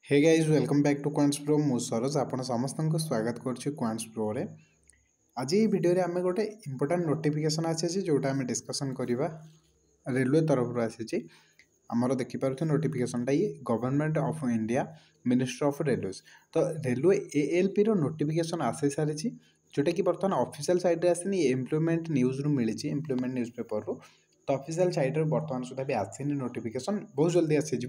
Hey guys welcome back to Quants Pro मु सरोज आपण समस्त को स्वागत करुच्ची क्वांट्स प्रो रे। आज ये वीडियो रे आमे गोटे इंपोर्टेंट नोटिफिकेशन आसी जोटा आमे डिस्कशन करवा रेलवे तरफ आसी आमर देखिपे नोटिफिकेशनटा ये government of India ministry of railways. तो रेलवे एएलपी रो नोटिफिकेशन आसी सारी जोटा कि बर्तमान ऑफिशियल साइट रे आसीनी एम्प्लॉयमेंट न्यूज रु मिली एम्प्लॉयमेंट न्यूज पेपर रु। तो ऑफिशियल साइट रे बर्तमान सुधा भी आसीनी नोटिफिकेशन बहुत जल्दी आसीज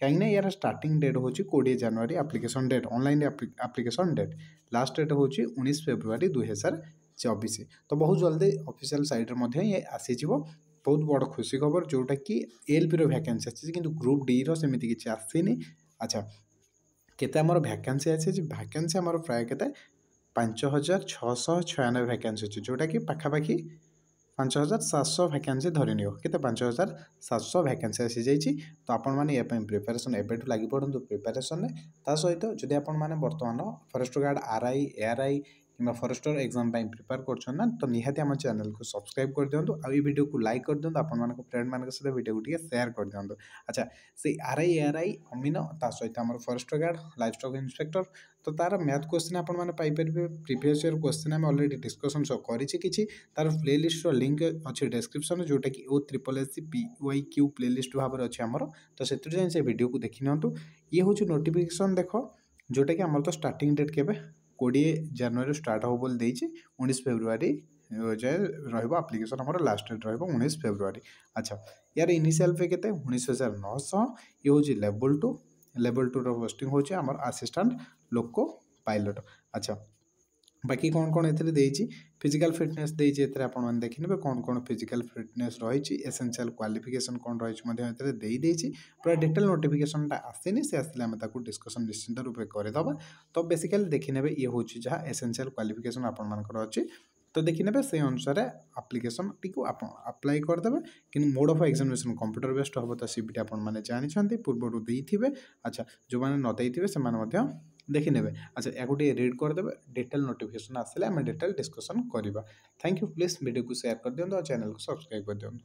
कहीं यार स्टार्टिंग डेट हूँ 20 जनवरी application date online application date last date हूँ 19 फेब्रुआरी 2024। तो बहुत जल्दी ऑफिशियल साइट रे ये आसीज बहुत बड़ खुशी खबर जोटा कि एएलपी रो वैकेंसी आसी कि ग्रुप डी रो सेमती किसी आसीनी। अच्छा केते आमर वैकेंसी आसी वैकेंसी आमर प्राय के 5696 वैकेंसी अच्छी जोटा कि पाखापाखि 5700 वैकेंसी धरी नियो के 5700 वैकेंसी आसी जाइए। तो आपण मैंने ये प्रिपेरेसन एबेठू लगी पड़ू प्रिपेरेसन सहित जदि आपण मैंने बर्तमान फॉरेस्ट गार्ड आरआई एआरआई कि फॉरेस्टर एग्जाम प्रिपेयर कर तो निहाती आम चैनल को सब्सक्राइब कर दिंतु आ वीडियो को लाइक कर दिंतु आपण फ्रेंड मान सहित वीडियो को शेयर कर दिंतु। अच्छा से आरआई एआरआई अमीन ता सहित आम forest guard life stock inspector तो तार मैथ क्वेश्चन आपण पाइपर प्रीवियस ईयर क्वेश्चन आम ऑलरेडी डिस्कसन करी तार प्लेलिस्ट लिंक अच्छे डिस्क्रिप्शन जोटा कि OSSC PYQ प्लेलिस्ट भाव में अच्छे आमर। तो से वीडियो को देखी नियंतु ये हूँ नोटिफिकेशन देख जोटा कि आमर तो स्टार्टिंग डेट के 20 जनवरी स्टार्ट हो बोल 19 फेब्रुआरी जाए रप्लिकेसन आम लास्ट डेट र19 फेब्रुआरी। अच्छा यार इनिशियल पे के 19,900 ये हूँ लेवल टू पोस्टिंग हो असिस्टेंट लोको पायलट। अच्छा बाकी कौन कौन ए फिजिकल फिटनेस देती देखने कौन कौन फिजिकल फिटनेस रही एसेंशियल क्वालिफिकेशन कौन रही पूरा डिटेल नोटिफिकेशन आसनी से आसले आम डिस्कसन निश्चिंत रूपे करदे। तो बेसिकली देखने ये हूँ जहाँ एसेंशियल क्वालिफिकेशन आपर अच्छी तो देखने से अनुसार आप्लिकेसन टी अप्लाई करदे कि mode of examination computer based हम तो सीबीटी आपने जानते पूर्व देते। अच्छा जो मैंने न देते से देखने। अच्छा या रीड करदे डिटेल नोटिफिकेशन आसले आम डिटेल डिस्कसन करवा। थैंक यू प्लीज वीडियो को शेयर कर दिखाँ और चैनल को सब्सक्राइब कर दिखाँ।